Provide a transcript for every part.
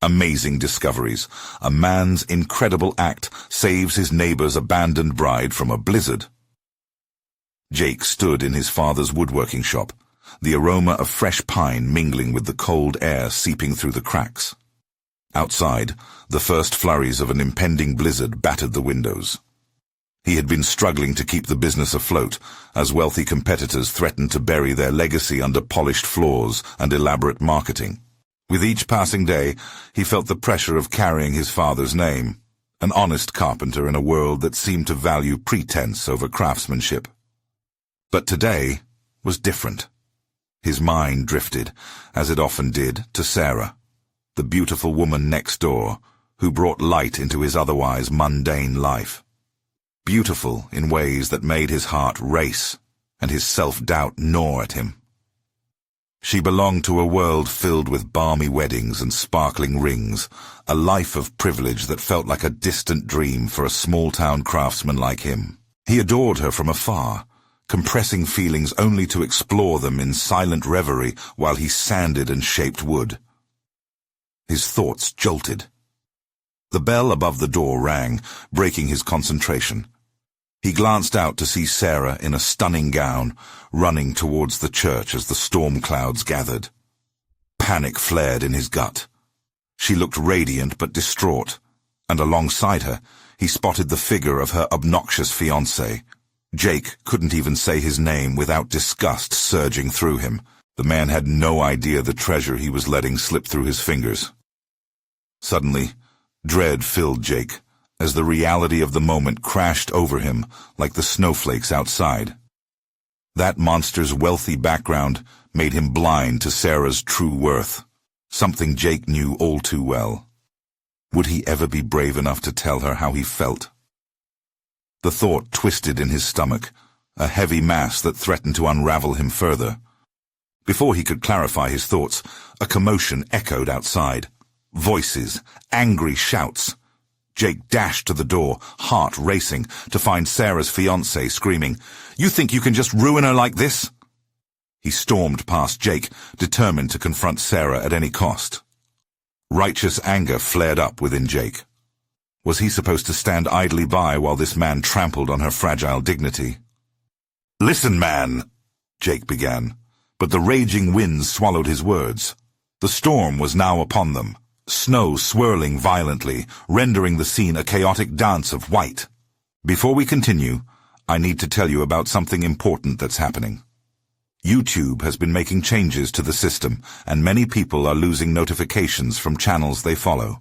Amazing discoveries. A man's incredible act saves his neighbor's abandoned bride from a blizzard. Jake stood in his father's woodworking shop, the aroma of fresh pine mingling with the cold air seeping through the cracks. Outside, the first flurries of an impending blizzard battered the windows. He had been struggling to keep the business afloat as wealthy competitors threatened to bury their legacy under polished floors and elaborate marketing. With each passing day, he felt the pressure of carrying his father's name, an honest carpenter in a world that seemed to value pretense over craftsmanship. But today was different. His mind drifted, as it often did, to Sarah, the beautiful woman next door, who brought light into his otherwise mundane life. Beautiful in ways that made his heart race and his self-doubt gnaw at him. She belonged to a world filled with balmy weddings and sparkling rings, a life of privilege that felt like a distant dream for a small-town craftsman like him. He adored her from afar, compressing feelings only to explore them in silent reverie while he sanded and shaped wood. His thoughts jolted. The bell above the door rang, breaking his concentration. He glanced out to see Sarah in a stunning gown, running towards the church as the storm clouds gathered. Panic flared in his gut. She looked radiant but distraught, and alongside her, he spotted the figure of her obnoxious fiancé. Jake couldn't even say his name without disgust surging through him. The man had no idea the treasure he was letting slip through his fingers. Suddenly, dread filled Jake, as the reality of the moment crashed over him like the snowflakes outside. That monster's wealthy background made him blind to Sarah's true worth, something Jake knew all too well. Would he ever be brave enough to tell her how he felt? The thought twisted in his stomach, a heavy mass that threatened to unravel him further. Before he could clarify his thoughts, a commotion echoed outside. Voices, angry shouts. Jake dashed to the door, heart racing, to find Sarah's fiancé screaming, "You think you can just ruin her like this?" He stormed past Jake, determined to confront Sarah at any cost. Righteous anger flared up within Jake. Was he supposed to stand idly by while this man trampled on her fragile dignity? "Listen, man," Jake began, but the raging winds swallowed his words. The storm was now upon them, snow swirling violently, rendering the scene a chaotic dance of white. Before we continue, I need to tell you about something important that's happening. YouTube has been making changes to the system, and many people are losing notifications from channels they follow.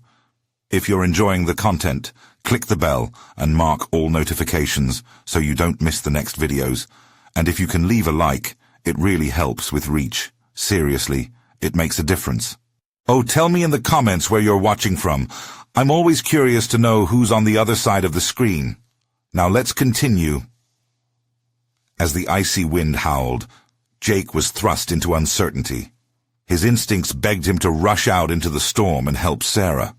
If you're enjoying the content, click the bell and mark all notifications so you don't miss the next videos. And if you can leave a like, it really helps with reach. Seriously, it makes a difference. Oh, tell me in the comments where you're watching from. I'm always curious to know who's on the other side of the screen. Now let's continue. As the icy wind howled, Jake was thrust into uncertainty. His instincts begged him to rush out into the storm and help Sarah.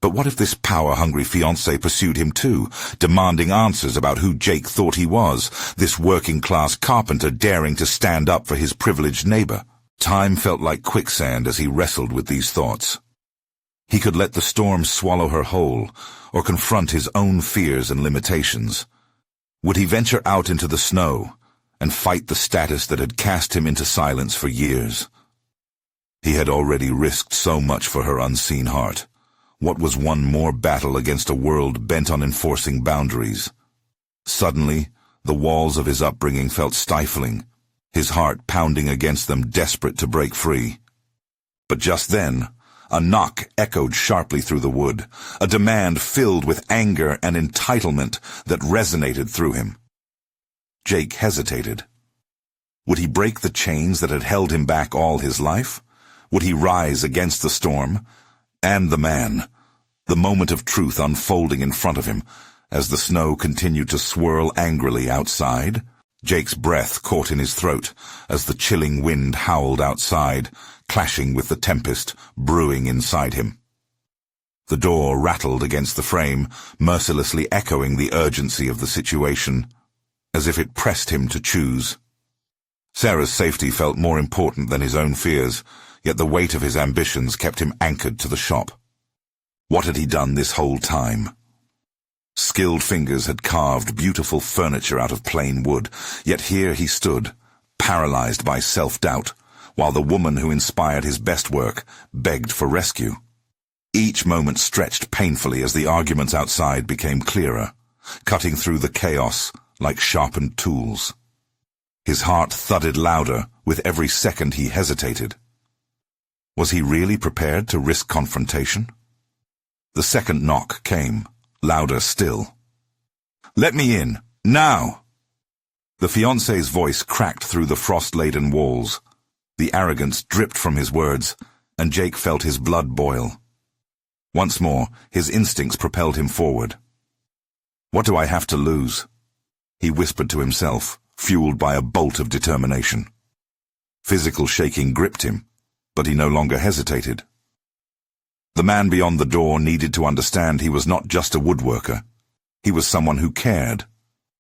But what if this power-hungry fiancé pursued him too, demanding answers about who Jake thought he was, this working-class carpenter daring to stand up for his privileged neighbor? Time felt like quicksand as he wrestled with these thoughts. He could let the storm swallow her whole, or confront his own fears and limitations. Would he venture out into the snow and fight the status that had cast him into silence for years? He had already risked so much for her unseen heart. What was one more battle against a world bent on enforcing boundaries? Suddenly, the walls of his upbringing felt stifling, his heart pounding against them, desperate to break free. But just then, a knock echoed sharply through the wood, a demand filled with anger and entitlement that resonated through him. Jake hesitated. Would he break the chains that had held him back all his life? Would he rise against the storm? And the man, the moment of truth unfolding in front of him, as the snow continued to swirl angrily outside. Jake's breath caught in his throat as the chilling wind howled outside, clashing with the tempest brewing inside him. The door rattled against the frame, mercilessly echoing the urgency of the situation, as if it pressed him to choose. Sarah's safety felt more important than his own fears, yet the weight of his ambitions kept him anchored to the shop. What had he done this whole time? Skilled fingers had carved beautiful furniture out of plain wood, yet here he stood, paralyzed by self-doubt, while the woman who inspired his best work begged for rescue. Each moment stretched painfully as the arguments outside became clearer, cutting through the chaos like sharpened tools. His heart thudded louder with every second he hesitated. Was he really prepared to risk confrontation? The second knock came, louder still. "Let me in, now!" The fiancé's voice cracked through the frost-laden walls. The arrogance dripped from his words, and Jake felt his blood boil. Once more, his instincts propelled him forward. "What do I have to lose?" he whispered to himself, fueled by a bolt of determination. Physical shaking gripped him, but he no longer hesitated. The man beyond the door needed to understand he was not just a woodworker. He was someone who cared.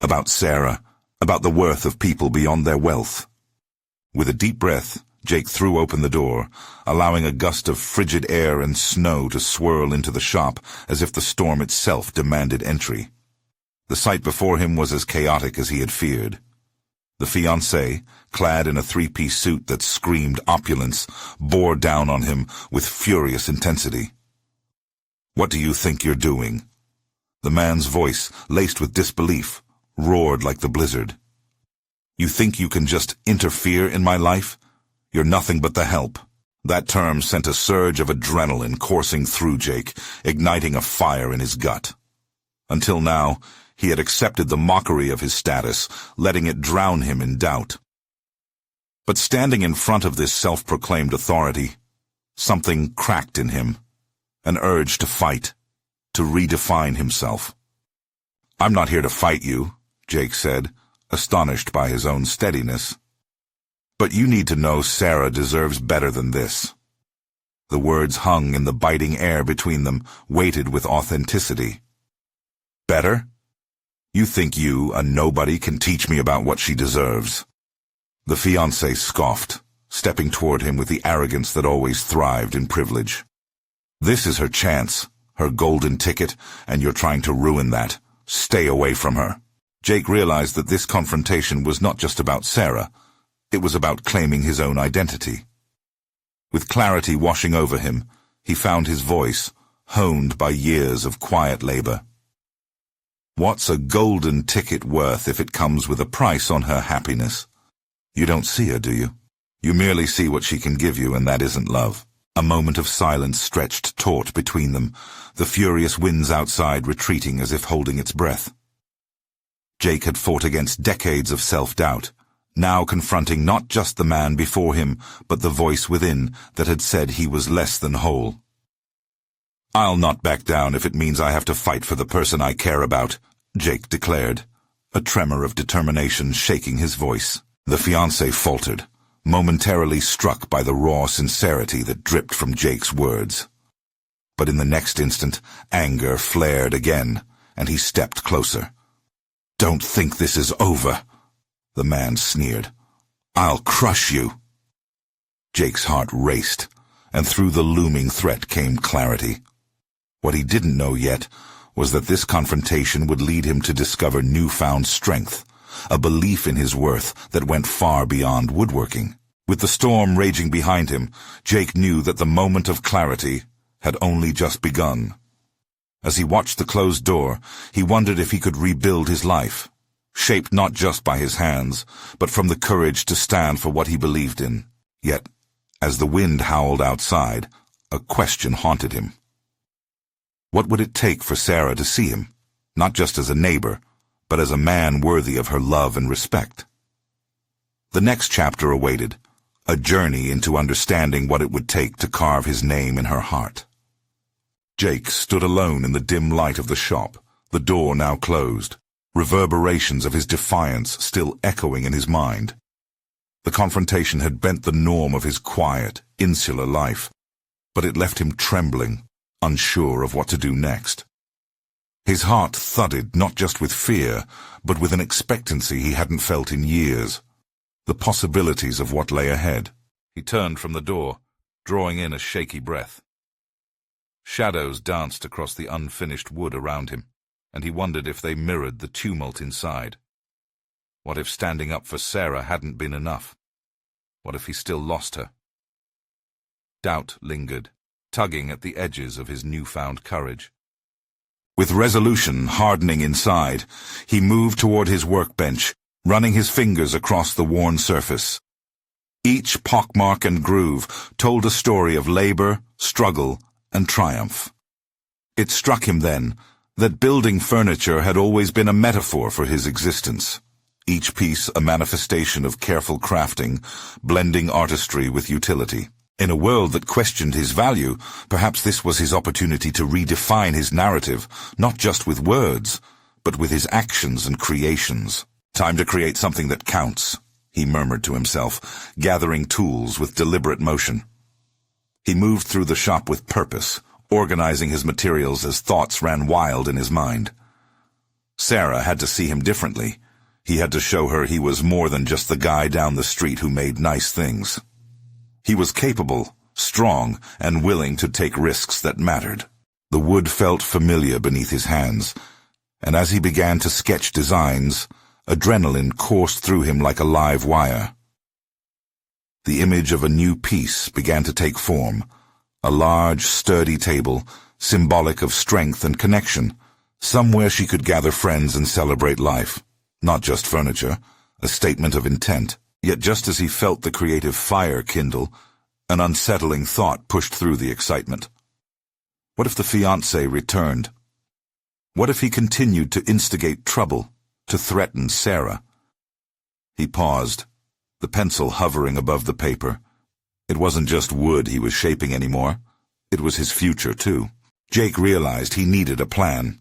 About Sarah, about the worth of people beyond their wealth. With a deep breath, Jake threw open the door, allowing a gust of frigid air and snow to swirl into the shop as if the storm itself demanded entry. The sight before him was as chaotic as he had feared. The fiancé, clad in a three-piece suit that screamed opulence, bore down on him with furious intensity. "What do you think you're doing?" The man's voice, laced with disbelief, roared like the blizzard. "You think you can just interfere in my life? You're nothing but the help." That term sent a surge of adrenaline coursing through Jake, igniting a fire in his gut. Until now, he had accepted the mockery of his status, letting it drown him in doubt. But standing in front of this self-proclaimed authority, something cracked in him, an urge to fight, to redefine himself. "I'm not here to fight you," Jake said, astonished by his own steadiness. "But you need to know Sarah deserves better than this." The words hung in the biting air between them, weighted with authenticity. "Better? You think you, a nobody, can teach me about what she deserves?" The fiancé scoffed, stepping toward him with the arrogance that always thrived in privilege. "This is her chance, her golden ticket, and you're trying to ruin that. Stay away from her." Jake realized that this confrontation was not just about Sarah. It was about claiming his own identity. With clarity washing over him, he found his voice, honed by years of quiet labor. "What's a golden ticket worth if it comes with a price on her happiness? You don't see her, do you? You merely see what she can give you, and that isn't love." A moment of silence stretched taut between them, the furious winds outside retreating as if holding its breath. Jake had fought against decades of self-doubt, now confronting not just the man before him, but the voice within that had said he was less than whole. "I'll not back down if it means I have to fight for the person I care about," Jake declared, a tremor of determination shaking his voice. The fiancé faltered, momentarily struck by the raw sincerity that dripped from Jake's words. But in the next instant, anger flared again, and he stepped closer. "Don't think this is over," the man sneered. "I'll crush you." Jake's heart raced, and through the looming threat came clarity. What he didn't know yet was that this confrontation would lead him to discover newfound strength, a belief in his worth that went far beyond woodworking. With the storm raging behind him, Jake knew that the moment of clarity had only just begun. As he watched the closed door, he wondered if he could rebuild his life, shaped not just by his hands, but from the courage to stand for what he believed in. Yet, as the wind howled outside, a question haunted him. What would it take for Sarah to see him, not just as a neighbor, but as a man worthy of her love and respect? The next chapter awaited, a journey into understanding what it would take to carve his name in her heart. Jake stood alone in the dim light of the shop, the door now closed, reverberations of his defiance still echoing in his mind. The confrontation had bent the norm of his quiet, insular life, but it left him trembling, unsure of what to do next. His heart thudded not just with fear, but with an expectancy he hadn't felt in years. The possibilities of what lay ahead. He turned from the door, drawing in a shaky breath. Shadows danced across the unfinished wood around him, and he wondered if they mirrored the tumult inside. What if standing up for Sarah hadn't been enough? What if he still lost her? Doubt lingered, tugging at the edges of his newfound courage. With resolution hardening inside, he moved toward his workbench, running his fingers across the worn surface. Each pockmark and groove told a story of labor, struggle, and triumph. It struck him then that building furniture had always been a metaphor for his existence, each piece a manifestation of careful crafting, blending artistry with utility. In a world that questioned his value, perhaps this was his opportunity to redefine his narrative, not just with words, but with his actions and creations. Time to create something that counts, he murmured to himself, gathering tools with deliberate motion. He moved through the shop with purpose, organizing his materials as thoughts ran wild in his mind. Sarah had to see him differently. He had to show her he was more than just the guy down the street who made nice things. He was capable, strong, and willing to take risks that mattered. The wood felt familiar beneath his hands, and as he began to sketch designs, adrenaline coursed through him like a live wire. The image of a new piece began to take form, a large, sturdy table, symbolic of strength and connection, somewhere she could gather friends and celebrate life. Not just furniture, a statement of intent. Yet just as he felt the creative fire kindle, an unsettling thought pushed through the excitement. What if the fiancé returned? What if he continued to instigate trouble, to threaten Sarah? He paused, the pencil hovering above the paper. It wasn't just wood he was shaping anymore. It was his future, too. Jake realized he needed a plan.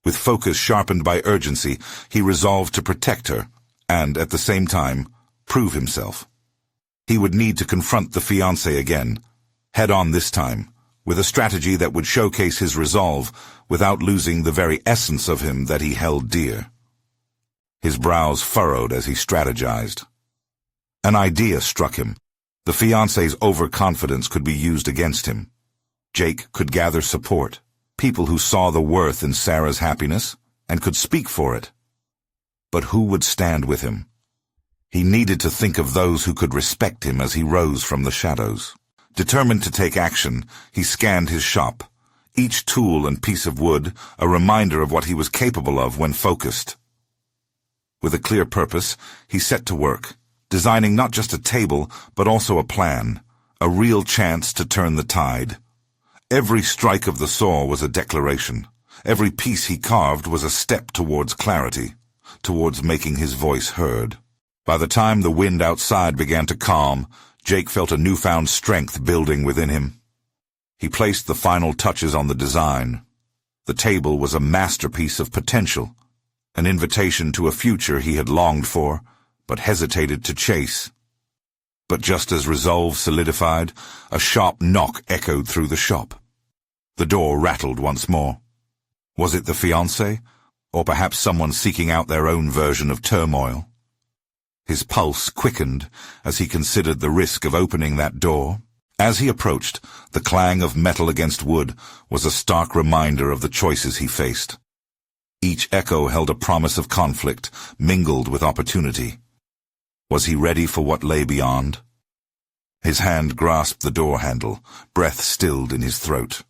With focus sharpened by urgency, he resolved to protect her, and, at the same time, prove himself. He would need to confront the fiancé again, head-on this time, with a strategy that would showcase his resolve without losing the very essence of him that he held dear. His brows furrowed as he strategized. An idea struck him. The fiancé's overconfidence could be used against him. Jake could gather support, people who saw the worth in Sarah's happiness and could speak for it. But who would stand with him? He needed to think of those who could respect him as he rose from the shadows. Determined to take action, he scanned his shop, each tool and piece of wood a reminder of what he was capable of when focused. With a clear purpose, he set to work, designing not just a table, but also a plan, a real chance to turn the tide. Every strike of the saw was a declaration. Every piece he carved was a step towards clarity, towards making his voice heard. By the time the wind outside began to calm, Jake felt a newfound strength building within him. He placed the final touches on the design. The table was a masterpiece of potential, an invitation to a future he had longed for, but hesitated to chase. But just as resolve solidified, a sharp knock echoed through the shop. The door rattled once more. Was it the fiancé, or perhaps someone seeking out their own version of turmoil? His pulse quickened as he considered the risk of opening that door. As he approached, the clang of metal against wood was a stark reminder of the choices he faced. Each echo held a promise of conflict, mingled with opportunity. Was he ready for what lay beyond? His hand grasped the door handle, breath stilled in his throat.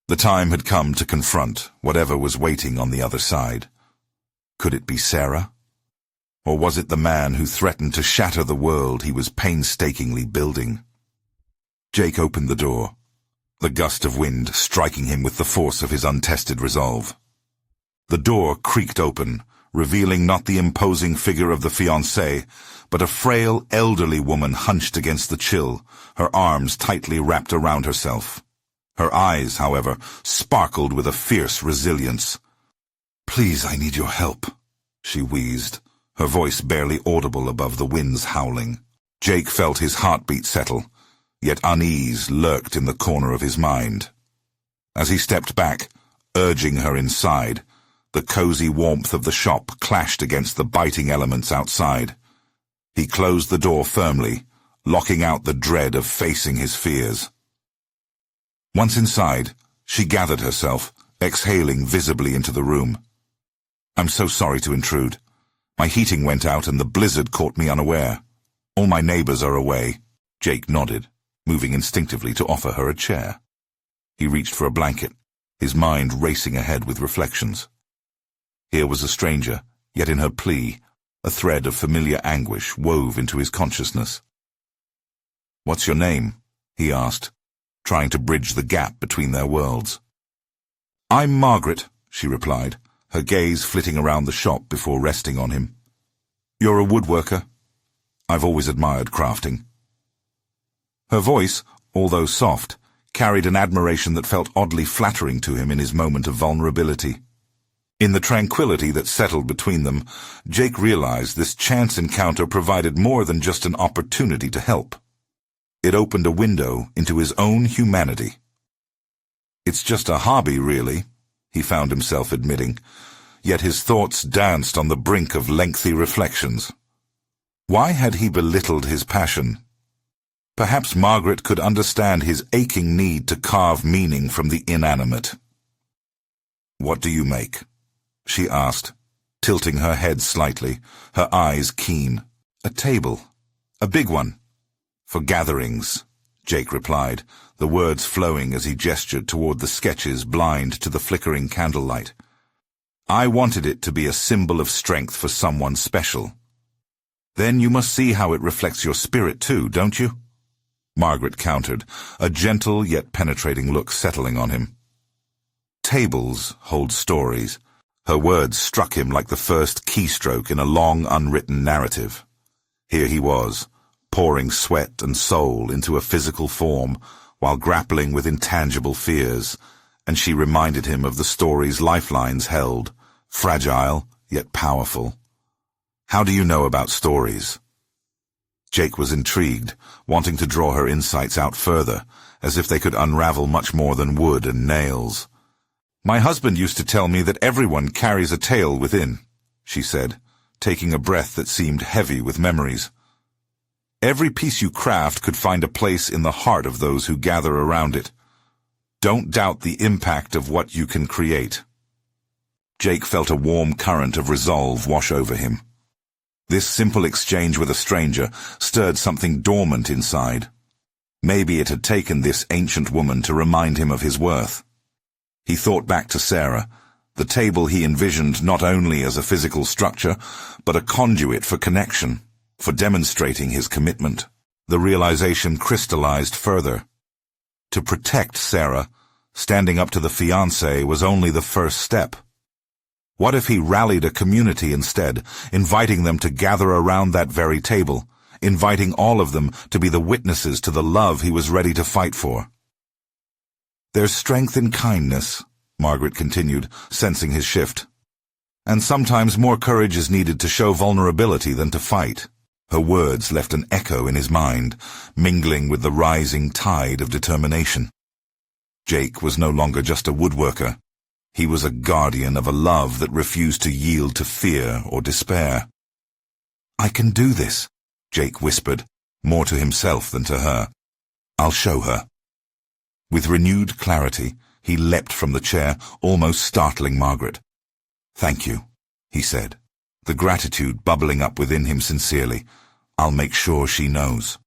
The time had come to confront whatever was waiting on the other side. Could it be Sarah? Or was it the man who threatened to shatter the world he was painstakingly building? Jake opened the door, the gust of wind striking him with the force of his untested resolve. The door creaked open, revealing not the imposing figure of the fiancé, but a frail, elderly woman hunched against the chill, her arms tightly wrapped around herself. Her eyes, however, sparkled with a fierce resilience. "Please, I need your help," she wheezed, her voice barely audible above the wind's howling. Jake felt his heartbeat settle, yet unease lurked in the corner of his mind. As he stepped back, urging her inside, the cozy warmth of the shop clashed against the biting elements outside. He closed the door firmly, locking out the dread of facing his fears. Once inside, she gathered herself, exhaling visibly into the room. "I'm so sorry to intrude. My heating went out and the blizzard caught me unaware. All my neighbors are away." Jake nodded, moving instinctively to offer her a chair. He reached for a blanket, his mind racing ahead with reflections. Here was a stranger, yet in her plea, a thread of familiar anguish wove into his consciousness. "What's your name?" he asked, trying to bridge the gap between their worlds. "I'm Margaret," she replied, her gaze flitting around the shop before resting on him. "You're a woodworker? I've always admired crafting." Her voice, although soft, carried an admiration that felt oddly flattering to him in his moment of vulnerability. In the tranquility that settled between them, Jake realized this chance encounter provided more than just an opportunity to help. It opened a window into his own humanity. "It's just a hobby, really," he found himself admitting, yet his thoughts danced on the brink of lengthy reflections. Why had he belittled his passion? Perhaps Margaret could understand his aching need to carve meaning from the inanimate. "What do you make?" she asked, tilting her head slightly, her eyes keen. "A table. A big one." "For gatherings," Jake replied, the words flowing as he gestured toward the sketches blind to the flickering candlelight. "I wanted it to be a symbol of strength for someone special." "Then you must see how it reflects your spirit too, don't you?" Margaret countered, a gentle yet penetrating look settling on him. "Tables hold stories." Her words struck him like the first keystroke in a long unwritten narrative. Here he was, pouring sweat and soul into a physical form while grappling with intangible fears, and she reminded him of the story's lifelines held, fragile yet powerful. "How do you know about stories?" Jake was intrigued, wanting to draw her insights out further, as if they could unravel much more than wood and nails. "My husband used to tell me that everyone carries a tale within," she said, taking a breath that seemed heavy with memories. "Every piece you craft could find a place in the heart of those who gather around it. Don't doubt the impact of what you can create." Jake felt a warm current of resolve wash over him. This simple exchange with a stranger stirred something dormant inside. Maybe it had taken this ancient woman to remind him of his worth. He thought back to Sarah, the table he envisioned not only as a physical structure, but a conduit for connection, for demonstrating his commitment. The realization crystallized further. To protect Sarah, standing up to the fiancé was only the first step. What if he rallied a community instead, inviting them to gather around that very table, inviting all of them to be the witnesses to the love he was ready to fight for? "There's strength in kindness," Margaret continued, sensing his shift. "And sometimes more courage is needed to show vulnerability than to fight." Her words left an echo in his mind, mingling with the rising tide of determination. Jake was no longer just a woodworker. He was a guardian of a love that refused to yield to fear or despair. "I can do this," Jake whispered, more to himself than to her. "I'll show her." With renewed clarity, he leapt from the chair, almost startling Margaret. "Thank you," he said, the gratitude bubbling up within him sincerely. "I'll make sure she knows."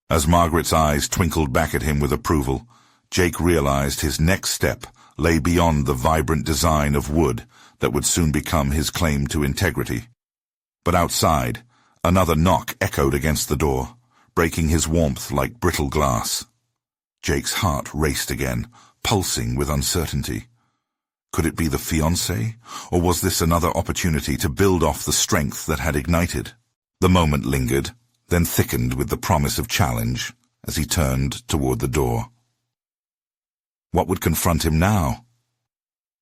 As Margaret's eyes twinkled back at him with approval, Jake realized his next step lay beyond the vibrant design of wood that would soon become his claim to integrity. But outside, another knock echoed against the door, breaking his warmth like brittle glass. Jake's heart raced again, pulsing with uncertainty. Could it be the fiancé, or was this another opportunity to build off the strength that had ignited? The moment lingered, then thickened with the promise of challenge as he turned toward the door. What would confront him now?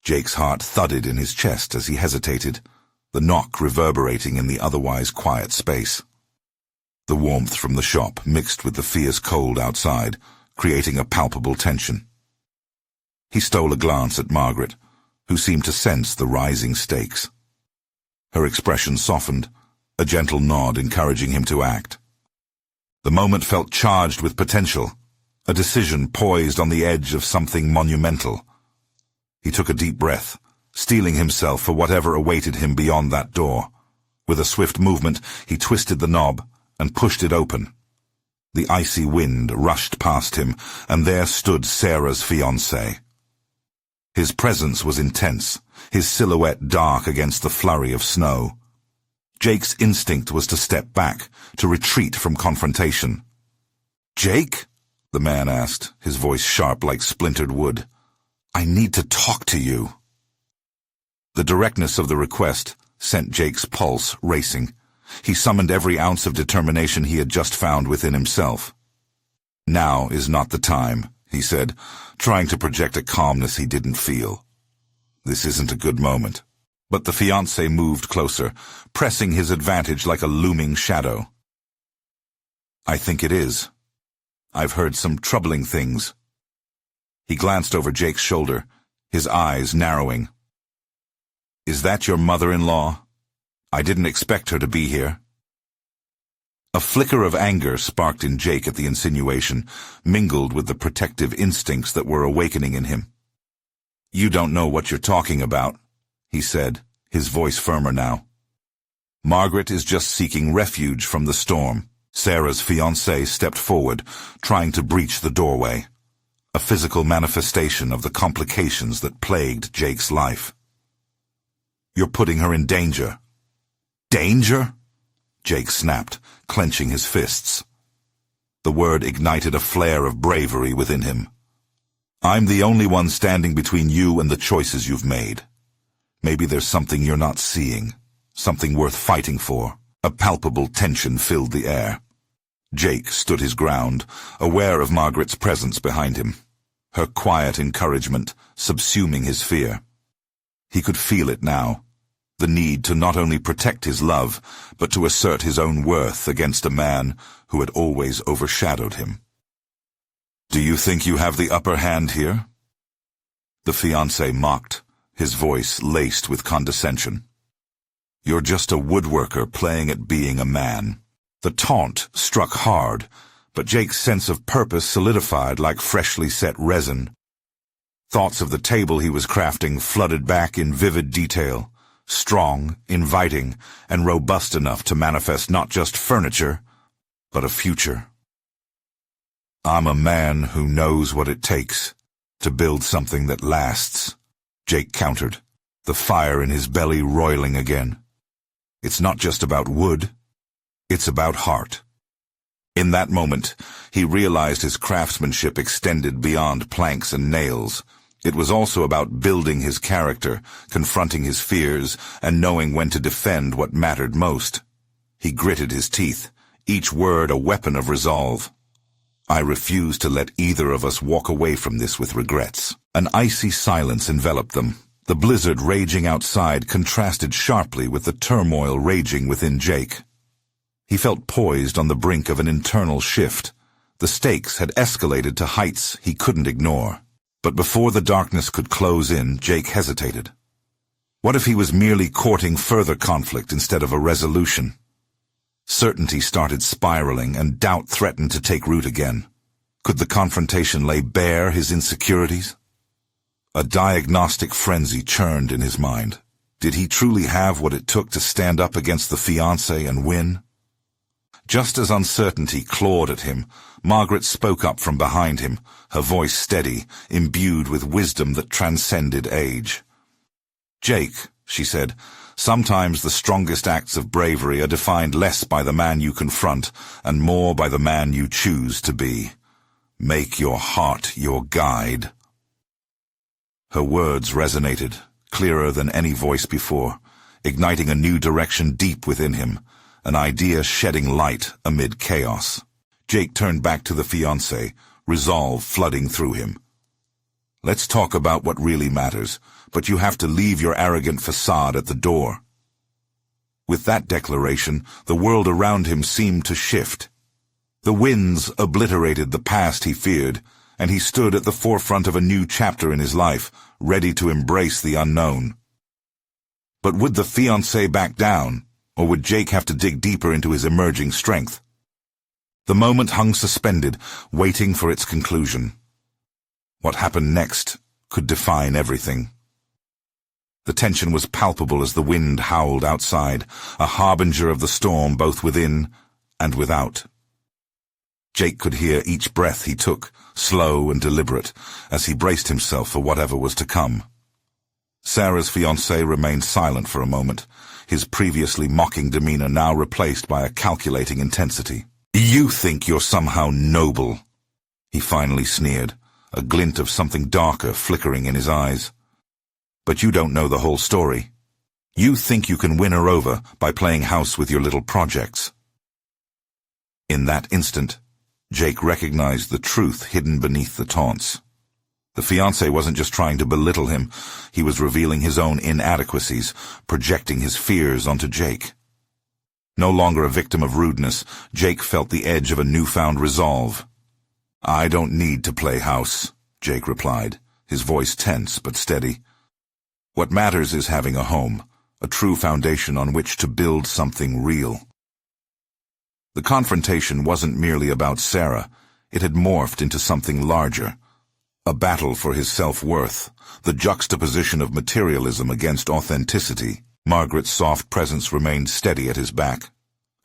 Jake's heart thudded in his chest as he hesitated, the knock reverberating in the otherwise quiet space. The warmth from the shop mixed with the fierce cold outside, creating a palpable tension. He stole a glance at Margaret, who seemed to sense the rising stakes. Her expression softened, a gentle nod encouraging him to act. The moment felt charged with potential, a decision poised on the edge of something monumental. He took a deep breath, steeling himself for whatever awaited him beyond that door. With a swift movement, he twisted the knob and pushed it open. The icy wind rushed past him, and there stood Sarah's fiancé. His presence was intense, his silhouette dark against the flurry of snow. Jake's instinct was to step back, to retreat from confrontation. "Jake?" the man asked, his voice sharp like splintered wood. "I need to talk to you." The directness of the request sent Jake's pulse racing. He summoned every ounce of determination he had just found within himself. "Now is not the time," he said, trying to project a calmness he didn't feel. "This isn't a good moment." But the fiancé moved closer, pressing his advantage like a looming shadow. "I think it is. I've heard some troubling things." He glanced over Jake's shoulder, his eyes narrowing. "Is that your mother-in-law? I didn't expect her to be here." A flicker of anger sparked in Jake at the insinuation, mingled with the protective instincts that were awakening in him. "You don't know what you're talking about," he said, his voice firmer now. "Margaret is just seeking refuge from the storm." Sarah's fiancé stepped forward, trying to breach the doorway, a physical manifestation of the complications that plagued Jake's life. "You're putting her in danger." "Danger?" Jake snapped, clenching his fists. The word ignited a flare of bravery within him. "I'm the only one standing between you and the choices you've made. Maybe there's something you're not seeing, something worth fighting for." A palpable tension filled the air. Jake stood his ground, aware of Margaret's presence behind him, her quiet encouragement subsuming his fear. He could feel it now, the need to not only protect his love, but to assert his own worth against a man who had always overshadowed him. "Do you think you have the upper hand here?" The fiancé mocked, his voice laced with condescension. "You're just a woodworker playing at being a man." The taunt struck hard, but Jake's sense of purpose solidified like freshly set resin. Thoughts of the table he was crafting flooded back in vivid detail, strong, inviting, and robust enough to manifest not just furniture, but a future. "I'm a man who knows what it takes to build something that lasts," Jake countered, the fire in his belly roiling again. "It's not just about wood, it's about heart." In that moment, he realized his craftsmanship extended beyond planks and nails. It was also about building his character, confronting his fears, and knowing when to defend what mattered most. He gritted his teeth, each word a weapon of resolve. "I refuse to let either of us walk away from this with regrets." An icy silence enveloped them. The blizzard raging outside contrasted sharply with the turmoil raging within Jake. He felt poised on the brink of an internal shift. The stakes had escalated to heights he couldn't ignore. But before the darkness could close in, Jake hesitated. What if he was merely courting further conflict instead of a resolution? Certainty started spiraling, and doubt threatened to take root again. Could the confrontation lay bare his insecurities? A diagnostic frenzy churned in his mind. Did he truly have what it took to stand up against the fiancé and win? Just as uncertainty clawed at him, Margaret spoke up from behind him, her voice steady, imbued with wisdom that transcended age. "Jake," she said, "sometimes the strongest acts of bravery are defined less by the man you confront and more by the man you choose to be. Make your heart your guide." Her words resonated, clearer than any voice before, igniting a new direction deep within him, an idea shedding light amid chaos. Jake turned back to the fiancé, resolve flooding through him. "Let's talk about what really matters, but you have to leave your arrogant facade at the door." With that declaration, the world around him seemed to shift. The winds obliterated the past he feared, and he stood at the forefront of a new chapter in his life, ready to embrace the unknown. But would the fiancé back down? Or would Jake have to dig deeper into his emerging strength? The moment hung suspended, waiting for its conclusion. What happened next could define everything. The tension was palpable as the wind howled outside, a harbinger of the storm both within and without. Jake could hear each breath he took, slow and deliberate, as he braced himself for whatever was to come. Sarah's fiancé remained silent for a moment, his previously mocking demeanor now replaced by a calculating intensity. "You think you're somehow noble," he finally sneered, a glint of something darker flickering in his eyes. "But you don't know the whole story. You think you can win her over by playing house with your little projects." In that instant, Jake recognized the truth hidden beneath the taunts. The fiancé wasn't just trying to belittle him, he was revealing his own inadequacies, projecting his fears onto Jake. No longer a victim of rudeness, Jake felt the edge of a newfound resolve. "I don't need to play house," Jake replied, his voice tense but steady. "What matters is having a home, a true foundation on which to build something real." The confrontation wasn't merely about Sarah, it had morphed into something larger. A battle for his self-worth, the juxtaposition of materialism against authenticity. Margaret's soft presence remained steady at his back,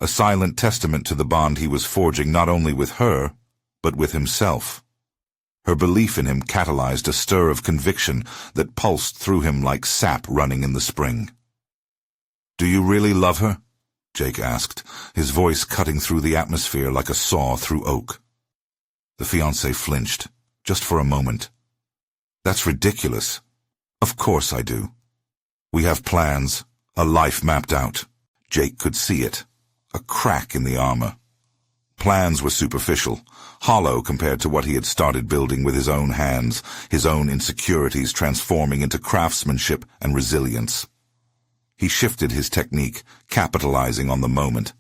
a silent testament to the bond he was forging not only with her, but with himself. Her belief in him catalyzed a stir of conviction that pulsed through him like sap running in the spring. "Do you really love her?" Jake asked, his voice cutting through the atmosphere like a saw through oak. The fiancé flinched, just for a moment. "That's ridiculous. Of course I do. We have plans, a life mapped out." Jake could see it, a crack in the armor. Plans were superficial, hollow compared to what he had started building with his own hands, his own insecurities transforming into craftsmanship and resilience. He shifted his technique, capitalizing on the moment.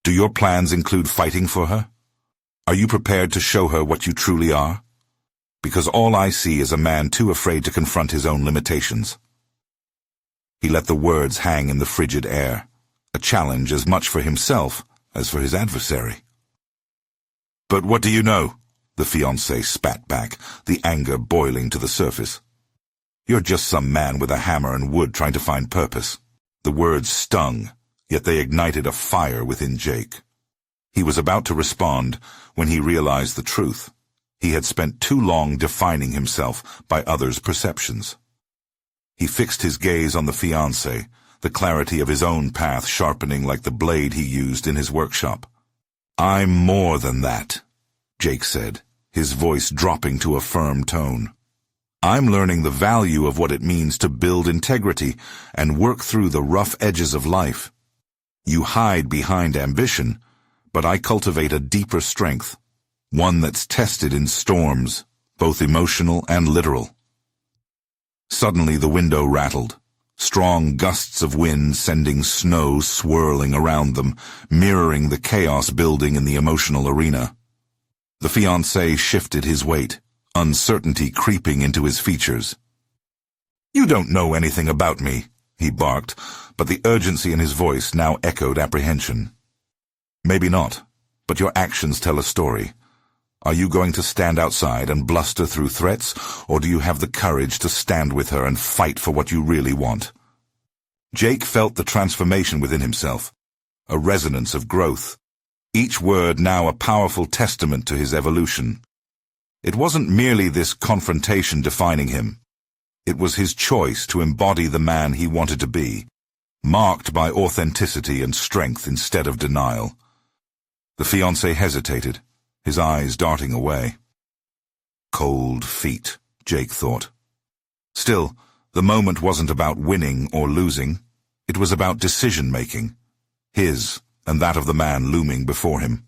"Do your plans include fighting for her? Are you prepared to show her what you truly are? Because all I see is a man too afraid to confront his own limitations." He let the words hang in the frigid air, a challenge as much for himself as for his adversary. "But what do you know?" the fiancé spat back, the anger boiling to the surface. "You're just some man with a hammer and wood trying to find purpose." The words stung, yet they ignited a fire within Jake. He was about to respond when he realized the truth. He had spent too long defining himself by others' perceptions. He fixed his gaze on the fiancé, the clarity of his own path sharpening like the blade he used in his workshop. "I'm more than that," Jake said, his voice dropping to a firm tone. "I'm learning the value of what it means to build integrity and work through the rough edges of life. You hide behind ambition, but I cultivate a deeper strength, one that's tested in storms, both emotional and literal." Suddenly the window rattled, strong gusts of wind sending snow swirling around them, mirroring the chaos building in the emotional arena. The fiancé shifted his weight, uncertainty creeping into his features. "You don't know anything about me," he barked, but the urgency in his voice now echoed apprehension. "Maybe not, but your actions tell a story. Are you going to stand outside and bluster through threats, or do you have the courage to stand with her and fight for what you really want?" Jake felt the transformation within himself, a resonance of growth, each word now a powerful testament to his evolution. It wasn't merely this confrontation defining him. It was his choice to embody the man he wanted to be, marked by authenticity and strength instead of denial. The fiancé hesitated, his eyes darting away. Cold feet, Jake thought. Still, the moment wasn't about winning or losing. It was about decision-making, his and that of the man looming before him.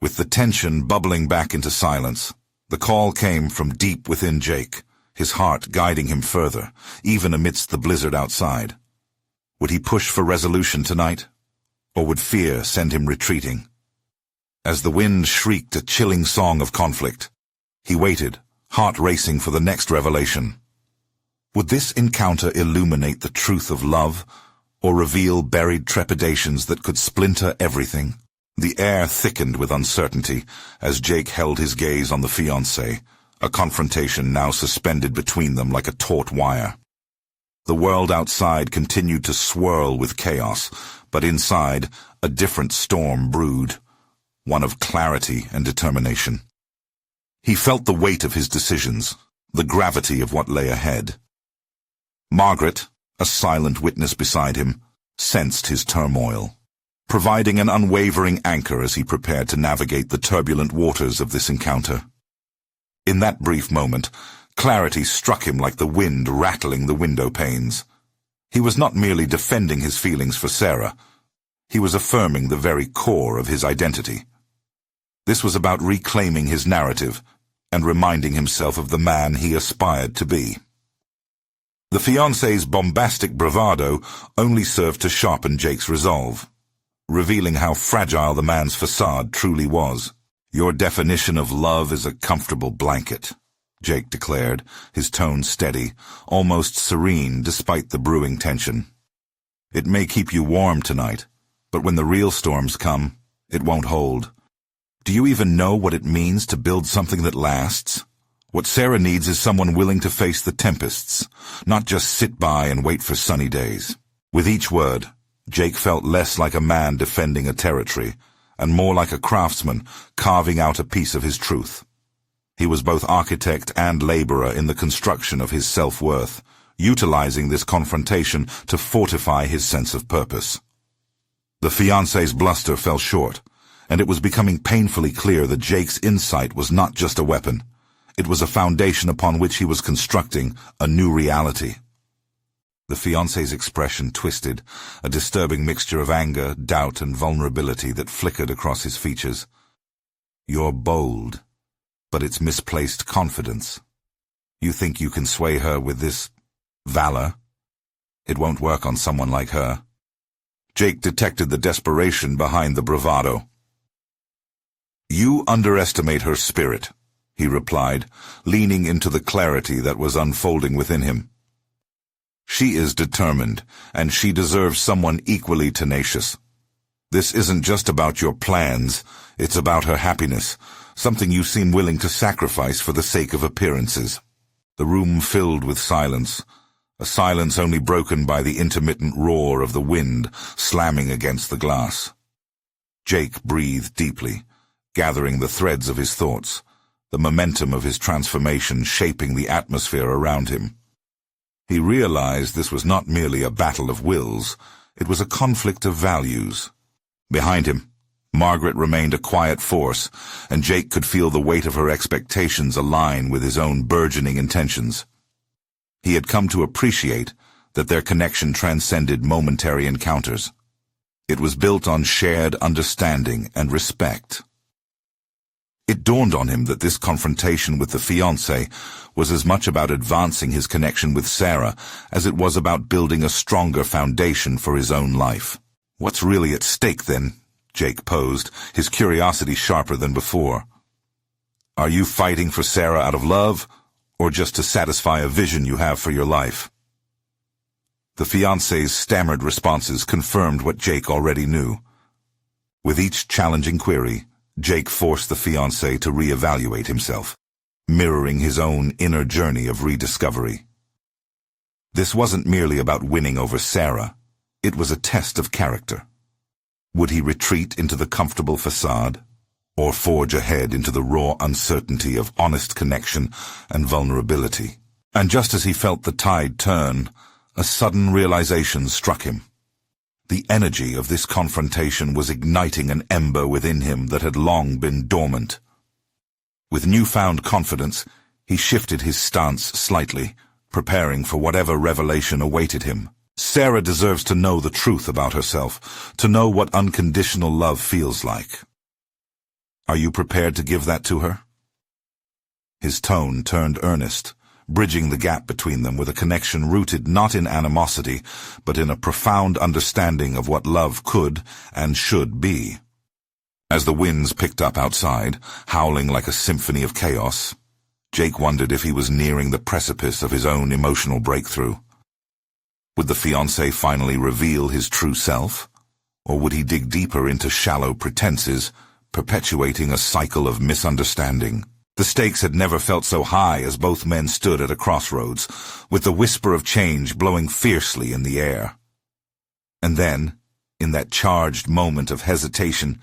With the tension bubbling back into silence, the call came from deep within Jake, his heart guiding him further, even amidst the blizzard outside. Would he push for resolution tonight, or would fear send him retreating? As the wind shrieked a chilling song of conflict, he waited, heart racing for the next revelation. Would this encounter illuminate the truth of love, or reveal buried trepidations that could splinter everything? The air thickened with uncertainty as Jake held his gaze on the fiancée, a confrontation now suspended between them like a taut wire. The world outside continued to swirl with chaos, but inside, a different storm brewed, one of clarity and determination. He felt the weight of his decisions, the gravity of what lay ahead. Margaret, a silent witness beside him, sensed his turmoil, providing an unwavering anchor as he prepared to navigate the turbulent waters of this encounter. In that brief moment, clarity struck him like the wind rattling the window panes. He was not merely defending his feelings for Sarah. He was affirming the very core of his identity. This was about reclaiming his narrative and reminding himself of the man he aspired to be. The fiancé's bombastic bravado only served to sharpen Jake's resolve, revealing how fragile the man's facade truly was. "Your definition of love is a comfortable blanket," Jake declared, his tone steady, almost serene despite the brewing tension. "It may keep you warm tonight, but when the real storms come, it won't hold. Do you even know what it means to build something that lasts? What Sarah needs is someone willing to face the tempests, not just sit by and wait for sunny days." With each word, Jake felt less like a man defending a territory, and more like a craftsman carving out a piece of his truth. He was both architect and laborer in the construction of his self-worth, utilizing this confrontation to fortify his sense of purpose. The fiancé's bluster fell short, and it was becoming painfully clear that Jake's insight was not just a weapon. It was a foundation upon which he was constructing a new reality. The fiancé's expression twisted, a disturbing mixture of anger, doubt, and vulnerability that flickered across his features. "You're bold, but it's misplaced confidence. You think you can sway her with this valor? It won't work on someone like her." Jake detected the desperation behind the bravado. "You underestimate her spirit," he replied, leaning into the clarity that was unfolding within him. "She is determined, and she deserves someone equally tenacious. This isn't just about your plans, it's about her happiness, something you seem willing to sacrifice for the sake of appearances." The room filled with silence, a silence only broken by the intermittent roar of the wind slamming against the glass. Jake breathed deeply, gathering the threads of his thoughts, the momentum of his transformation shaping the atmosphere around him. He realized this was not merely a battle of wills, it was a conflict of values. Behind him, Margaret remained a quiet force, and Jake could feel the weight of her expectations align with his own burgeoning intentions. He had come to appreciate that their connection transcended momentary encounters. It was built on shared understanding and respect. It dawned on him that this confrontation with the fiancé was as much about advancing his connection with Sarah as it was about building a stronger foundation for his own life. "What's really at stake, then?" Jake posed, his curiosity sharper than before. "Are you fighting for Sarah out of love, or just to satisfy a vision you have for your life?" The fiancé's stammered responses confirmed what Jake already knew. With each challenging query, Jake forced the fiancé to reevaluate himself, mirroring his own inner journey of rediscovery. This wasn't merely about winning over Sarah. It was a test of character. Would he retreat into the comfortable facade, or forge ahead into the raw uncertainty of honest connection and vulnerability? And just as he felt the tide turn, a sudden realization struck him. The energy of this confrontation was igniting an ember within him that had long been dormant. With newfound confidence, he shifted his stance slightly, preparing for whatever revelation awaited him. Sarah deserves to know the truth about herself, to know what unconditional love feels like. Are you prepared to give that to her? His tone turned earnest, bridging the gap between them with a connection rooted not in animosity, but in a profound understanding of what love could and should be. As the winds picked up outside, howling like a symphony of chaos, Jake wondered if he was nearing the precipice of his own emotional breakthrough. Would the fiancé finally reveal his true self? Or would he dig deeper into shallow pretenses, perpetuating a cycle of misunderstanding? The stakes had never felt so high as both men stood at a crossroads, with the whisper of change blowing fiercely in the air. And then, in that charged moment of hesitation,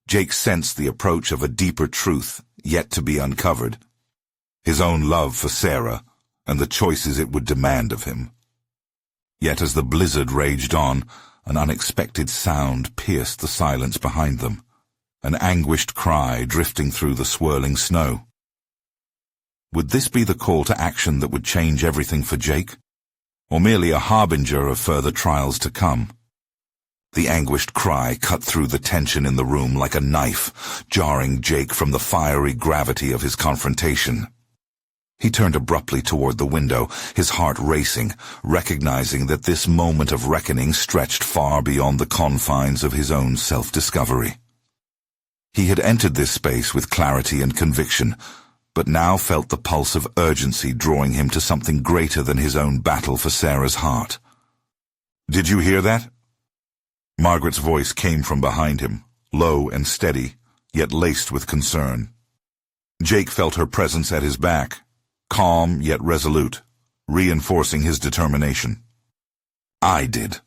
Jake sensed the approach of a deeper truth yet to be uncovered. His own love for Sarah, and the choices it would demand of him. Yet as the blizzard raged on, an unexpected sound pierced the silence behind them, an anguished cry drifting through the swirling snow. Would this be the call to action that would change everything for Jake, or merely a harbinger of further trials to come? The anguished cry cut through the tension in the room like a knife, jarring Jake from the fiery gravity of his confrontation. He turned abruptly toward the window, his heart racing, recognizing that this moment of reckoning stretched far beyond the confines of his own self-discovery. He had entered this space with clarity and conviction, but now felt the pulse of urgency drawing him to something greater than his own battle for Sarah's heart. "Did you hear that?" Margaret's voice came from behind him, low and steady, yet laced with concern. Jake felt her presence at his back, calm yet resolute, reinforcing his determination. "I did."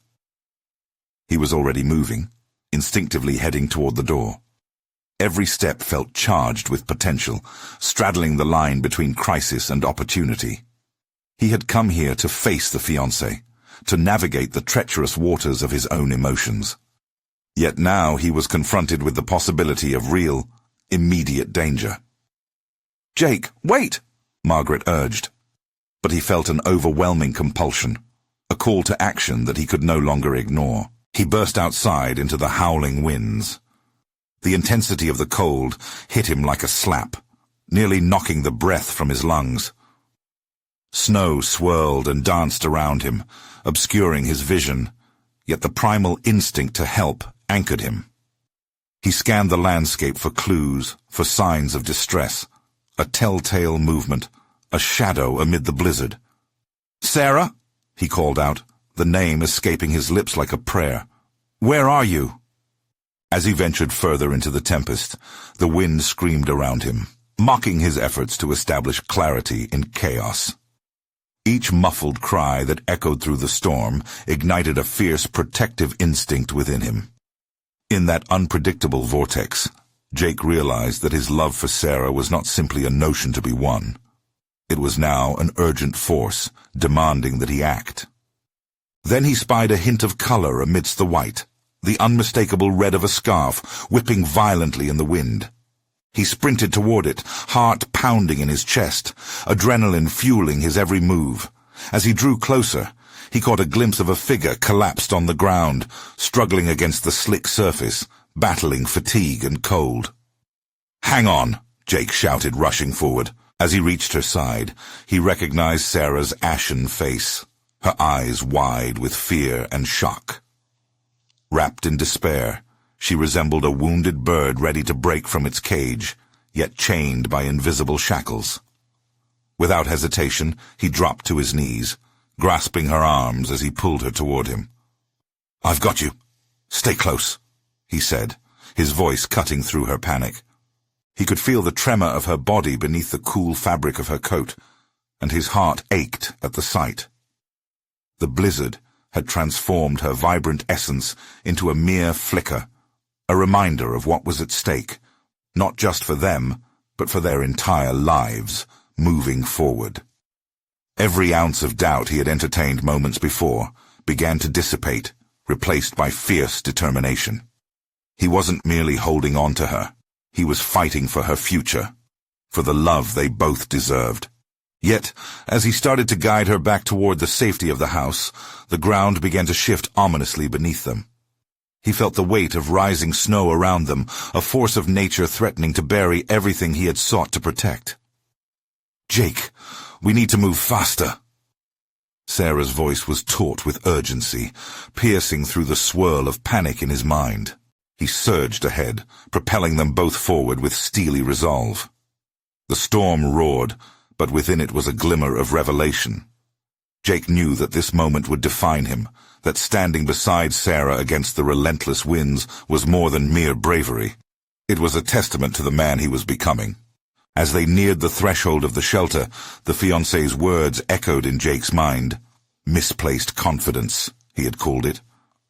He was already moving, instinctively heading toward the door. Every step felt charged with potential, straddling the line between crisis and opportunity. He had come here to face the fiancé, to navigate the treacherous waters of his own emotions. Yet now he was confronted with the possibility of real, immediate danger. "Jake, wait!" Margaret urged. But he felt an overwhelming compulsion, a call to action that he could no longer ignore. He burst outside into the howling winds. The intensity of the cold hit him like a slap, nearly knocking the breath from his lungs. Snow swirled and danced around him, obscuring his vision, yet the primal instinct to help anchored him. He scanned the landscape for clues, for signs of distress, a telltale movement, a shadow amid the blizzard. "Sarah?" he called out, the name escaping his lips like a prayer. "Where are you?" As he ventured further into the tempest, the wind screamed around him, mocking his efforts to establish clarity in chaos. Each muffled cry that echoed through the storm ignited a fierce protective instinct within him. In that unpredictable vortex, Jake realized that his love for Sarah was not simply a notion to be won. It was now an urgent force, demanding that he act. Then he spied a hint of color amidst the white, the unmistakable red of a scarf, whipping violently in the wind. He sprinted toward it, heart pounding in his chest, adrenaline fueling his every move. As he drew closer, he caught a glimpse of a figure collapsed on the ground, struggling against the slick surface, battling fatigue and cold. "Hang on," Jake shouted, rushing forward. As he reached her side, he recognized Sarah's ashen face, her eyes wide with fear and shock. Wrapped in despair, she resembled a wounded bird ready to break from its cage, yet chained by invisible shackles. Without hesitation, he dropped to his knees, grasping her arms as he pulled her toward him. "I've got you. Stay close," he said, his voice cutting through her panic. He could feel the tremor of her body beneath the cool fabric of her coat, and his heart ached at the sight. The blizzard had transformed her vibrant essence into a mere flicker, a reminder of what was at stake, not just for them, but for their entire lives, moving forward. Every ounce of doubt he had entertained moments before began to dissipate, replaced by fierce determination. He wasn't merely holding on to her, he was fighting for her future, for the love they both deserved. Yet, as he started to guide her back toward the safety of the house, the ground began to shift ominously beneath them. He felt the weight of rising snow around them, a force of nature threatening to bury everything he had sought to protect. "Jake, we need to move faster." Sarah's voice was taut with urgency, piercing through the swirl of panic in his mind. He surged ahead, propelling them both forward with steely resolve. The storm roared, but within it was a glimmer of revelation. Jake knew that this moment would define him, that standing beside Sarah against the relentless winds was more than mere bravery. It was a testament to the man he was becoming. As they neared the threshold of the shelter, the fiancé's words echoed in Jake's mind. Misplaced confidence, he had called it,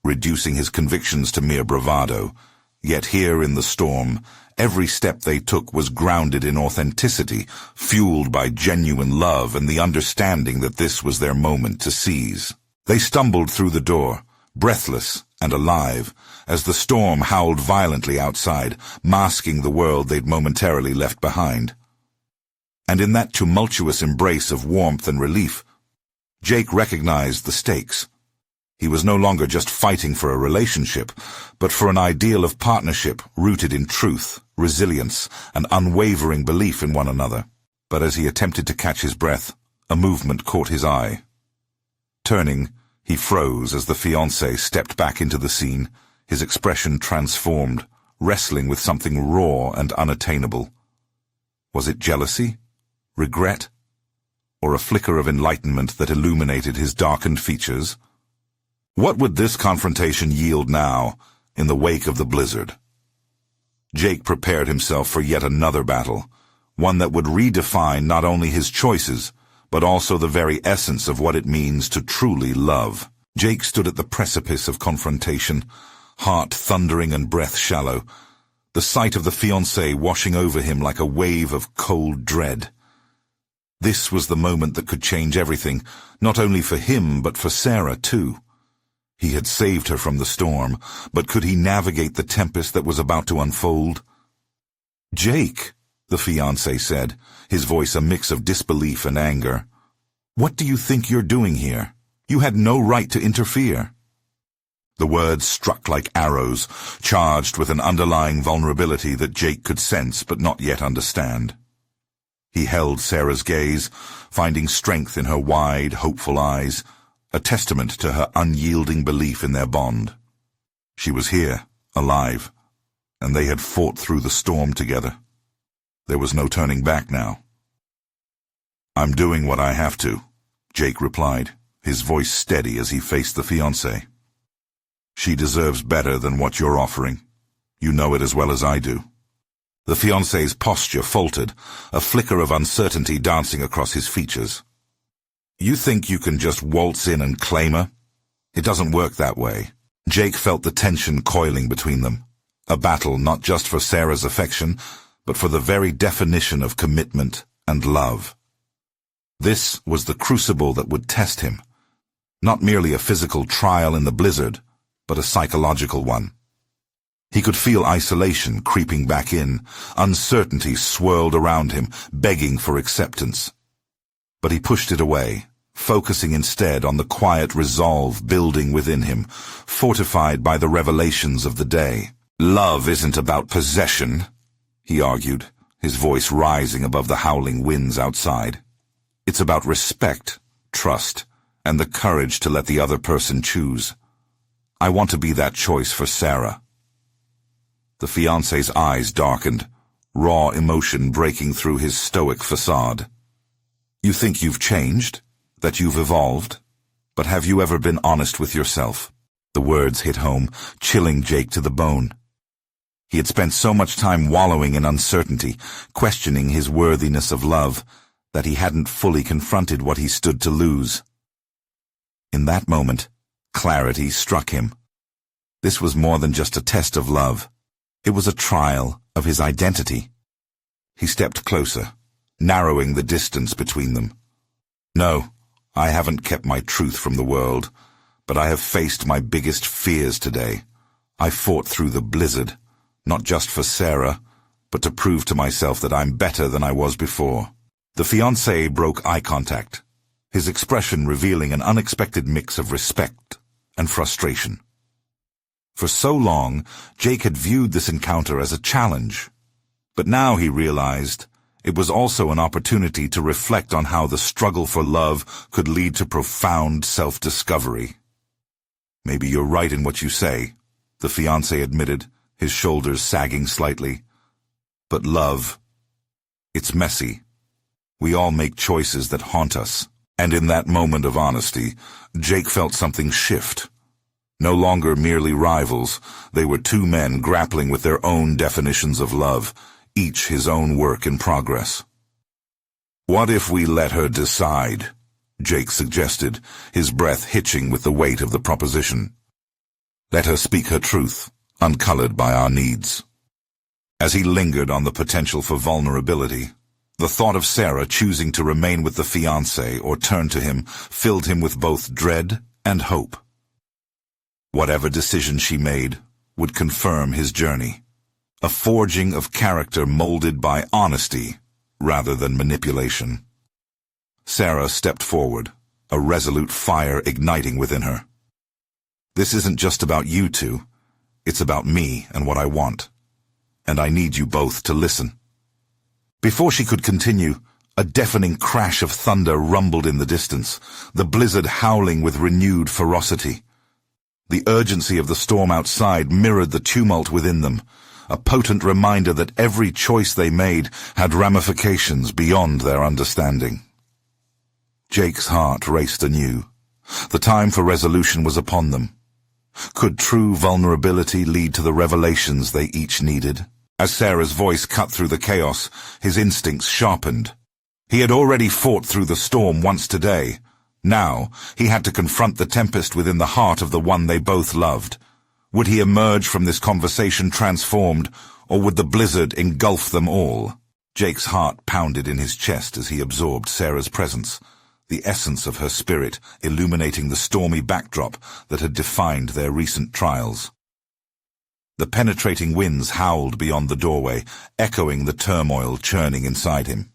reducing his convictions to mere bravado. Yet here in the storm, every step they took was grounded in authenticity, fueled by genuine love and the understanding that this was their moment to seize. They stumbled through the door, breathless and alive, as the storm howled violently outside, masking the world they'd momentarily left behind. And in that tumultuous embrace of warmth and relief, Jake recognized the stakes. He was no longer just fighting for a relationship, but for an ideal of partnership rooted in truth, resilience, and unwavering belief in one another. But as he attempted to catch his breath, a movement caught his eye. Turning, he froze as the fiancé stepped back into the scene, his expression transformed, wrestling with something raw and unattainable. Was it jealousy? Regret? Or a flicker of enlightenment that illuminated his darkened features? What would this confrontation yield now, in the wake of the blizzard? Jake prepared himself for yet another battle, one that would redefine not only his choices, but also the very essence of what it means to truly love. Jake stood at the precipice of confrontation, heart thundering and breath shallow, the sight of the fiancée washing over him like a wave of cold dread. This was the moment that could change everything, not only for him but for Sarah too. He had saved her from the storm, but could he navigate the tempest that was about to unfold? "Jake," the fiancé said, his voice a mix of disbelief and anger. "What do you think you're doing here? You had no right to interfere." The words struck like arrows, charged with an underlying vulnerability that Jake could sense but not yet understand. He held Sarah's gaze, finding strength in her wide, hopeful eyes, a testament to her unyielding belief in their bond. She was here, alive, and they had fought through the storm together. There was no turning back now. "I'm doing what I have to," Jake replied, his voice steady as he faced the fiancée. "She deserves better than what you're offering. You know it as well as I do." The fiancé's posture faltered, a flicker of uncertainty dancing across his features. "You think you can just waltz in and claim her? It doesn't work that way." Jake felt the tension coiling between them, a battle not just for Sarah's affection, but for the very definition of commitment and love. This was the crucible that would test him, not merely a physical trial in the blizzard, but a psychological one. He could feel isolation creeping back in, uncertainty swirled around him, begging for acceptance. But he pushed it away, focusing instead on the quiet resolve building within him, fortified by the revelations of the day. "Love isn't about possession," he argued, his voice rising above the howling winds outside. "It's about respect, trust, and the courage to let the other person choose. I want to be that choice for Sarah." The fiancé's eyes darkened, raw emotion breaking through his stoic facade. "You think you've changed? That you've evolved? But have you ever been honest with yourself?" The words hit home, chilling Jake to the bone. He had spent so much time wallowing in uncertainty, questioning his worthiness of love, that he hadn't fully confronted what he stood to lose. In that moment, clarity struck him. This was more than just a test of love. It was a trial of his identity. He stepped closer, narrowing the distance between them. "No, I haven't kept my truth from the world, but I have faced my biggest fears today. I fought through the blizzard, not just for Sarah, but to prove to myself that I'm better than I was before." The fiancé broke eye contact, his expression revealing an unexpected mix of respect and frustration. For so long, Jake had viewed this encounter as a challenge, but now he realized it was also an opportunity to reflect on how the struggle for love could lead to profound self-discovery. "Maybe you're right in what you say," the fiancé admitted, his shoulders sagging slightly. "But love, it's messy. We all make choices that haunt us, And in that moment of honesty, Jake felt something shift. No longer merely rivals, they were two men grappling with their own definitions of love, each his own work in progress. "What if we let her decide?" Jake suggested, his breath hitching with the weight of the proposition. "Let her speak her truth, uncolored by our needs." As he lingered on the potential for vulnerability, the thought of Sarah choosing to remain with the fiancé or turn to him filled him with both dread and hope. Whatever decision she made would confirm his journey, a forging of character molded by honesty rather than manipulation. Sarah stepped forward, a resolute fire igniting within her. "This isn't just about you two. It's about me and what I want. And I need you both to listen." Before she could continue, a deafening crash of thunder rumbled in the distance, the blizzard howling with renewed ferocity. The urgency of the storm outside mirrored the tumult within them, a potent reminder that every choice they made had ramifications beyond their understanding. Jake's heart raced anew. The time for resolution was upon them. Could true vulnerability lead to the revelations they each needed? As Sarah's voice cut through the chaos, his instincts sharpened. He had already fought through the storm once today. Now, he had to confront the tempest within the heart of the one they both loved. Would he emerge from this conversation transformed, or would the blizzard engulf them all? Jake's heart pounded in his chest as he absorbed Sarah's presence, the essence of her spirit illuminating the stormy backdrop that had defined their recent trials. The penetrating winds howled beyond the doorway, echoing the turmoil churning inside him.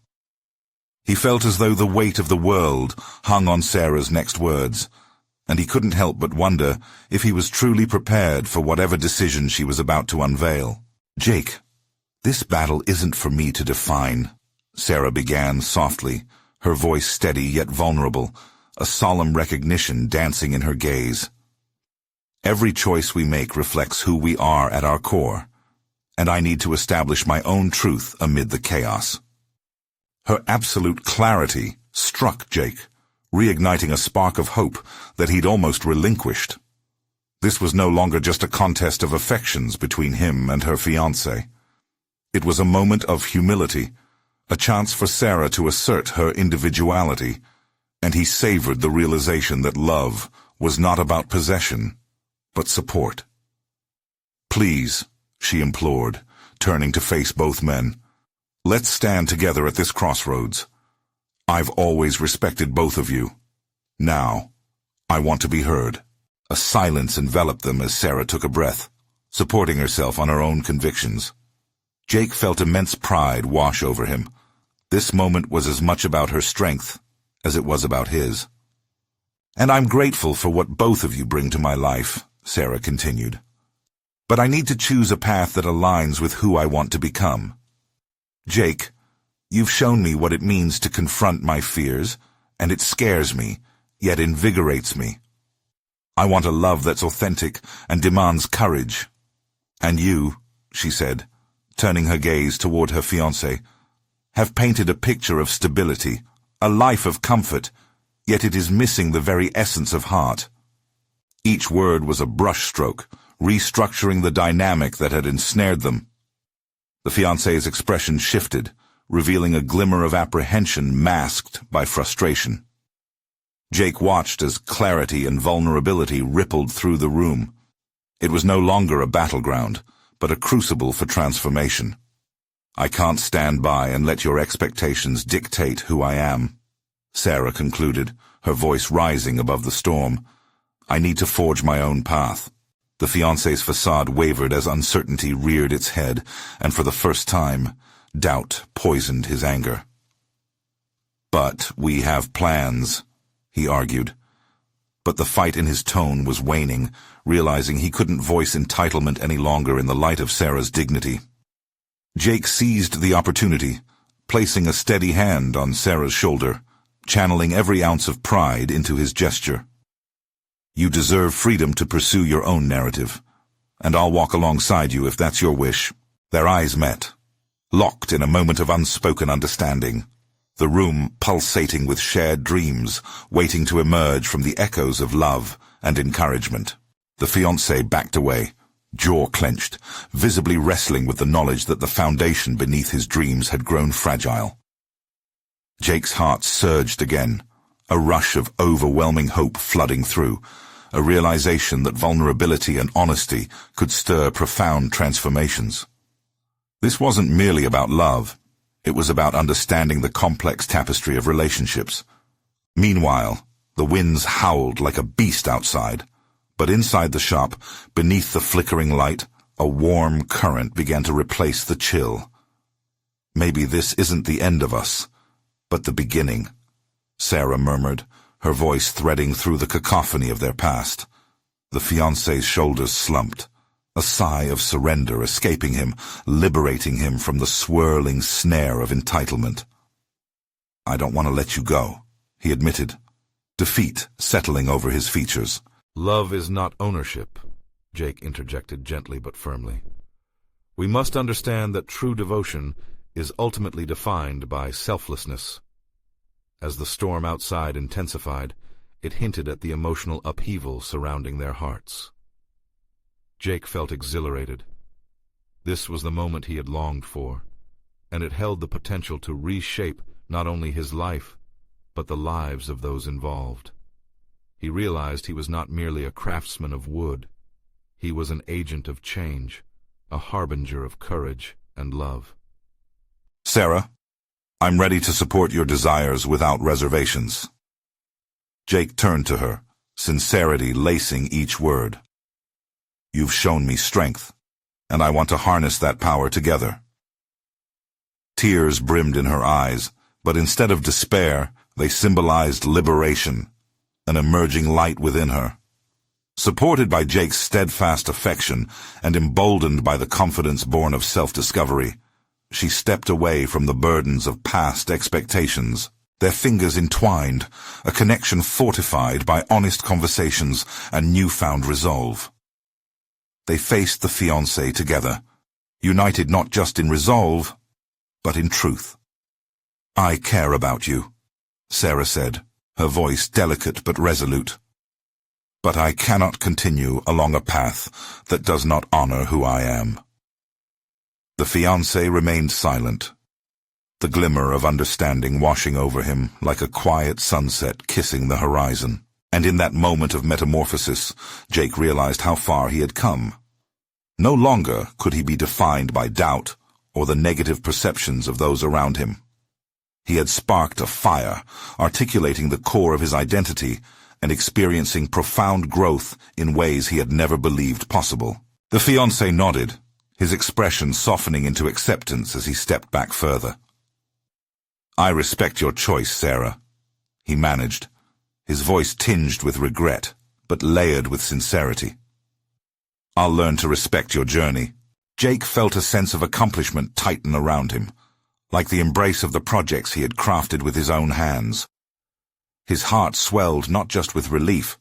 He felt as though the weight of the world hung on Sarah's next words, and he couldn't help but wonder if he was truly prepared for whatever decision she was about to unveil. "Jake, this battle isn't for me to define," Sarah began softly, her voice steady yet vulnerable, a solemn recognition dancing in her gaze. "Every choice we make reflects who we are at our core, and I need to establish my own truth amid the chaos." Her absolute clarity struck Jake, reigniting a spark of hope that he'd almost relinquished. This was no longer just a contest of affections between him and her fiancé. It was a moment of humility, a chance for Sarah to assert her individuality, and he savored the realization that love was not about possession, but support. "Please," she implored, turning to face both men, "let's stand together at this crossroads. I've always respected both of you. Now, I want to be heard." A silence enveloped them as Sarah took a breath, supporting herself on her own convictions. Jake felt immense pride wash over him. This moment was as much about her strength as it was about his. "And I'm grateful for what both of you bring to my life," Sarah continued. "But I need to choose a path that aligns with who I want to become. Jake, you've shown me what it means to confront my fears, and it scares me, yet invigorates me. I want a love that's authentic and demands courage. And you," she said, turning her gaze toward her fiancé, "have painted a picture of stability, a life of comfort, yet it is missing the very essence of heart." Each word was a brushstroke, restructuring the dynamic that had ensnared them. The fiancé's expression shifted, revealing a glimmer of apprehension masked by frustration. Jake watched as clarity and vulnerability rippled through the room. It was no longer a battleground, but a crucible for transformation. "I can't stand by and let your expectations dictate who I am," Sarah concluded, her voice rising above the storm. "I need to forge my own path." The fiancé's facade wavered as uncertainty reared its head, and for the first time, doubt poisoned his anger. "But we have plans," he argued. But the fight in his tone was waning, realizing he couldn't voice entitlement any longer in the light of Sarah's dignity. Jake seized the opportunity, placing a steady hand on Sarah's shoulder, channeling every ounce of pride into his gesture. "You deserve freedom to pursue your own narrative, and I'll walk alongside you if that's your wish." Their eyes met, locked in a moment of unspoken understanding. the room pulsating with shared dreams, waiting to emerge from the echoes of love and encouragement. The fiancé backed away, jaw clenched, visibly wrestling with the knowledge that the foundation beneath his dreams had grown fragile. Jake's heart surged again, a rush of overwhelming hope flooding through, a realization that vulnerability and honesty could stir profound transformations. This wasn't merely about love. It was about understanding the complex tapestry of relationships. Meanwhile, the winds howled like a beast outside, but inside the shop, beneath the flickering light, a warm current began to replace the chill. "Maybe this isn't the end of us, but the beginning," Sarah murmured, her voice threading through the cacophony of their past. The fiancé's shoulders slumped, a sigh of surrender escaping him, liberating him from the swirling snare of entitlement. "I don't want to let you go," he admitted, defeat settling over his features. "Love is not ownership," Jake interjected gently but firmly. "We must understand that true devotion is ultimately defined by selflessness." As the storm outside intensified, it hinted at the emotional upheaval surrounding their hearts. Jake felt exhilarated. This was the moment he had longed for, and it held the potential to reshape not only his life, but the lives of those involved. He realized he was not merely a craftsman of wood. He was an agent of change, a harbinger of courage and love. "Sarah, I'm ready to support your desires without reservations." Jake turned to her, sincerity lacing each word. "You've shown me strength, and I want to harness that power together." Tears brimmed in her eyes, but instead of despair, they symbolized liberation, an emerging light within her. Supported by Jake's steadfast affection and emboldened by the confidence born of self-discovery, she stepped away from the burdens of past expectations, their fingers entwined, a connection fortified by honest conversations and newfound resolve. They faced the fiancé together, united not just in resolve, but in truth. "I care about you," Sarah said, her voice delicate but resolute. "But I cannot continue along a path that does not honor who I am." The fiancé remained silent, the glimmer of understanding washing over him like a quiet sunset kissing the horizon. And in that moment of metamorphosis, Jake realized how far he had come. No longer could he be defined by doubt or the negative perceptions of those around him. He had sparked a fire, articulating the core of his identity and experiencing profound growth in ways he had never believed possible. The fiancé nodded, his expression softening into acceptance as he stepped back further. "I respect your choice, Sarah," he managed, his voice tinged with regret, but layered with sincerity. "I'll learn to respect your journey." Jake felt a sense of accomplishment tighten around him, like the embrace of the projects he had crafted with his own hands. His heart swelled not just with relief,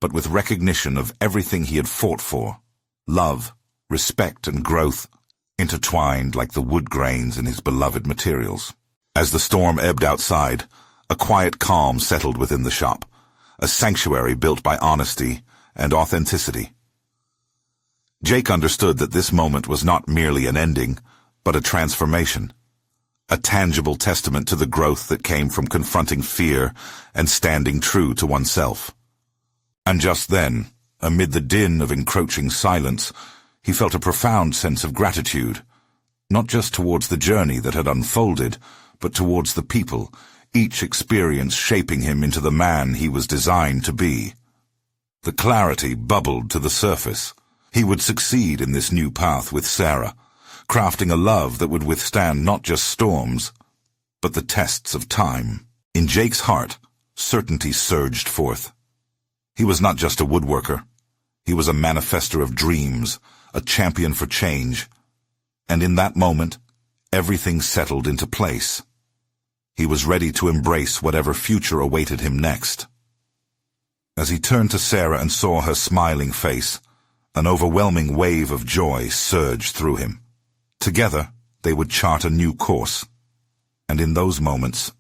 but with recognition of everything he had fought for: love, respect, and growth, intertwined like the wood grains in his beloved materials. As the storm ebbed outside, a quiet calm settled within the shop, a sanctuary built by honesty and authenticity. Jake understood that this moment was not merely an ending, but a transformation, a tangible testament to the growth that came from confronting fear and standing true to oneself. And just then, amid the din of encroaching silence, he felt a profound sense of gratitude, not just towards the journey that had unfolded, but towards the people, each experience shaping him into the man he was designed to be. The clarity bubbled to the surface. He would succeed in this new path with Sarah, crafting a love that would withstand not just storms, but the tests of time. In Jake's heart, certainty surged forth. He was not just a woodworker. He was a manifester of dreams, a champion for change. And in that moment, everything settled into place. He was ready to embrace whatever future awaited him next. As he turned to Sarah and saw her smiling face, an overwhelming wave of joy surged through him. Together, they would chart a new course. And in those moments,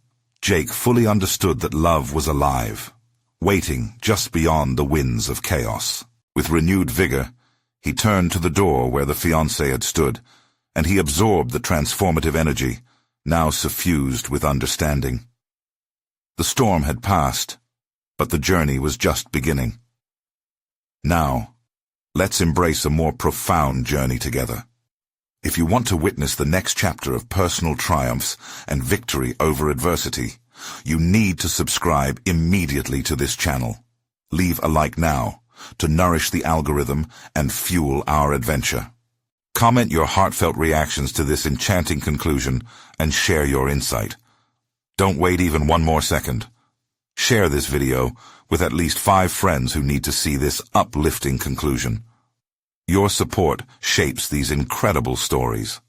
Jake fully understood that love was alive, waiting just beyond the winds of chaos. With renewed vigor, he turned to the door where the fiancé had stood, and he absorbed the transformative energy, now suffused with understanding. The storm had passed, but the journey was just beginning. Now, let's embrace a more profound journey together. If you want to witness the next chapter of personal triumphs and victory over adversity, you need to subscribe immediately to this channel. Leave a like now to nourish the algorithm and fuel our adventure. Comment your heartfelt reactions to this enchanting conclusion and share your insight. Don't wait even one more second. Share this video with at least 5 friends who need to see this uplifting conclusion. Your support shapes these incredible stories.